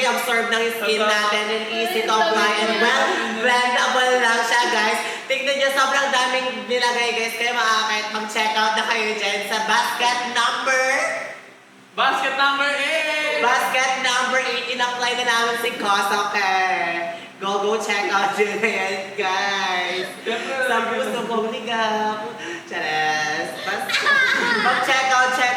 absorb ng skin natin and easy to apply and well, blendable lang siya guys. Tignan nyo, sobrang daming nilagay guys. Kaya makakait mag-check out na kayo dyan sa basket number 8. Basket number 8, in-apply na namin si Kosoke. Go check out yun na yan, guys. Sabi gusto kong ligap. Charas. Mag-check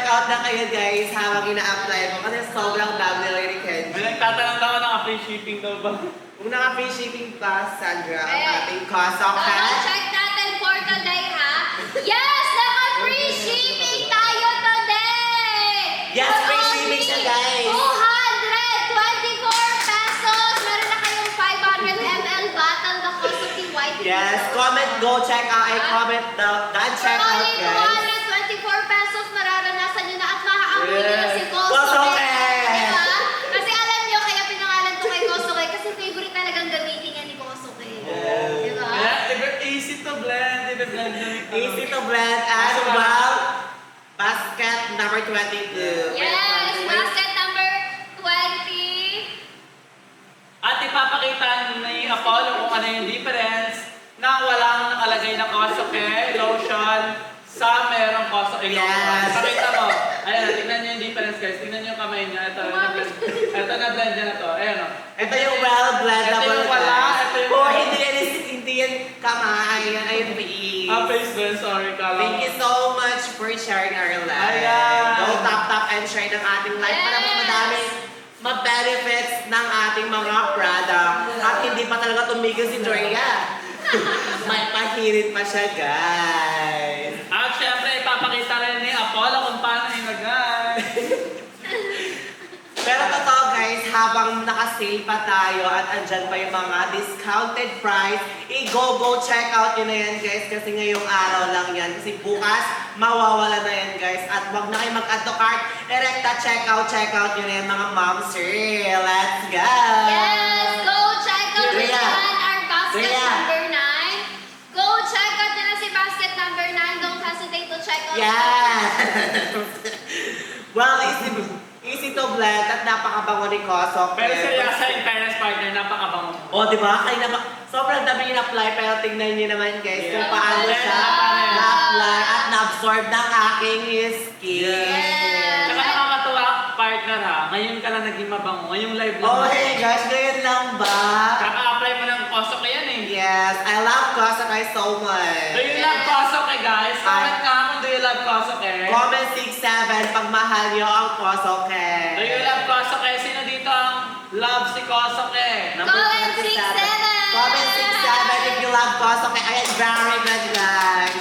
out na kayo, guys, habang ina-apply mo. Kasi sobrang dami nila ni Kenji. May nagtatanong daw ng free shipping daw ba? Kung naka-free shipping pa, Sandra, ang ating Kosoke. Check natin for today, ha? Yes! Naka-free shipping tayo today! Yes, free shipping siya, guys. 224 pesos! Meron na kayong 500 ml bottle na Kosuke White. Yes, comment, go check out. I comment done check out, Only guys. 224 pesos mararanasan nyo na at maaamoy nyo na si Kosuke! Kosuke. Diba? Kasi alam nyo, kaya pinangalan ko kay Kosuke kasi favorite talagang gamitin yan ni Kosuke. Diba? Easy to blend. Easy to blend and well, basket number 22. Yes! Basket number 20. At ipapakita ni Apollo kung ano yung difference na walang nakalagay na Kosuke lotion sa merong Kosuke lotion. Yes. Pakita mo. Ayan, tingnan niyo yung difference guys. Tingnan niyo yung kamay niya. Ito na blend niya na to. Ayan o. Ito yung well blendable. Ito yung wala. Ito yung Oh, hindi yan kamay. Yan ay face. face blend. Sorry, kala. Thank you so much for sharing our live. Ayan. Go tap and share ng ating live para mas madaming ma-benefits ng ating mga product. At hindi pa talaga tumigil si Joya. May pahirit pa siya, guys. At syempre, ipapakita rin ni Apollo kung paano ilagay. Pero totoo guys, habang naka-sale pa tayo at andyan pa yung mga discounted price, go check out yun na yan guys kasi ngayong araw lang yan. Kasi bukas, mawawala na yan guys. At wag na kayo mag-add to cart, direkta check out yun na yan mga moms. Let's go! Yes! Go check out Rhea. naman our basket Rhea. number 9. Go check out nyo na si basket number 9. Don't hesitate to check out. Yeah! Well, easy to blend at napakabango ni Kosok. Pero seryoso, in fairness partner, napakabango. O, di ba? Sobrang dami in-apply, pero tignan niyo naman guys kung Yeah. paano siya Yeah. na-apply at na-absorb ng aking skin. Yes. Tsaka nakakatuwa, partner ha, ngayon ka lang naging mabango. Ngayong live lang. Oh my gosh, ngayon lang ba? Kaka-apply mo ng Kosuke yan eh. Yes, I love Kosok so much. Do you love Kosuke guys? Comment nga kung do you love Kosuke. Comment 6-7 pag mahal niyo ang Kosok. Do you love Kosuke? Sino dito ang love si Kosuke? Comment 6-7. Comment 6-7 if you love Kosok. Ayan, very good guys.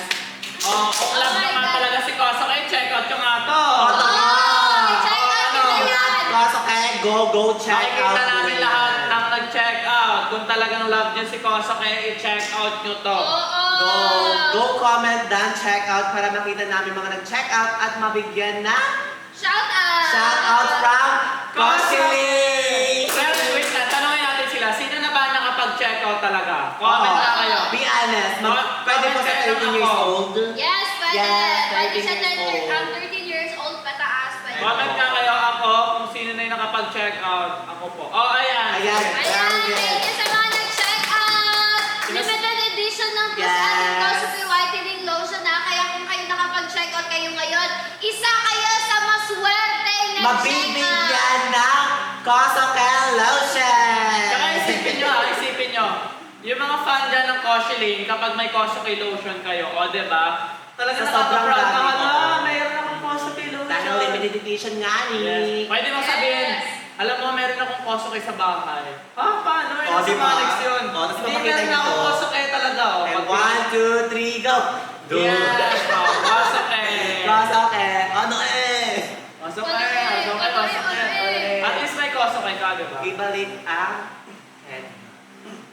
Oh, kung love Oh my naman God. talaga si Kosuke, check out yung nga to. Check out nyo na yan. Kosok, go check out. Makikita namin lahat ng nag-check out. Kung talagang love niyo si Kosuke, i-check out nyo to. Go comment down, check out para makita namin mga nag-check out at mabigyan na Shout out. shout out from Koshili! Pero wait na, tanongin natin sila, sino na ba nakapag-check out talaga? Comment na kayo. Be honest, pwede po sa 13 years old. Yes, pwede. Yes, Pwede 13 sa years old. 13 years old pataas. Pwede. Comment ka kayo ako kung sino na yung nakapag-check out. Ako po. Oh, ayan. Ayan. Ayan, thank you sa mga nag-check out. Limited edition ng Plus Yes. Added Kosuke Whitening Lotion na. Kaya kung kayo nakapag-check out kayo ngayon, isa kayo sa maswerte na Mabibigyan ng Kosoke lotion! Saka isipin nyo. Yung mga fan dyan ng Koshilin, kapag may Kosuke lotion kayo, o diba? Talaga Sa sobrang nakaka-proud ka, dami. hala, mayroon akong Kosuke lotion. Dahil limited edition nga ni. Yes. Pwede mo sabihin, Yes. alam mo, meron akong Kosuke sa bahay. Paano? O, Sa diba? Manix yun. O, tapos Hindi papakita meron akong nito. Kosuke talaga. O. And 1, 2, 3, go! Yes, Kosuke. Kosoke! Ano eh? Kosuke. At least may Kosuke ka, diba? Ibalik ang head.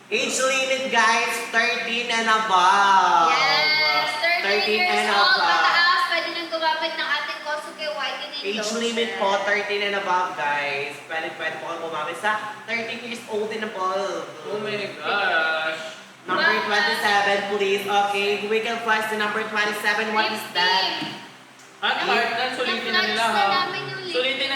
Age limit guys, 13 and above. Yes, 13 years and old above. pataas. Pwede nang gumamit ng ating Kosuke Whitening Age Lotion. limit po, 13 and above guys. Pwede po kang gumamit sa 13 years old and above. Oh my gosh. Number 27 please. Okay, we can flash the number 27. What is that? At partner, sulitin na nila Na-flash ha. na namin yung link. Sulitin na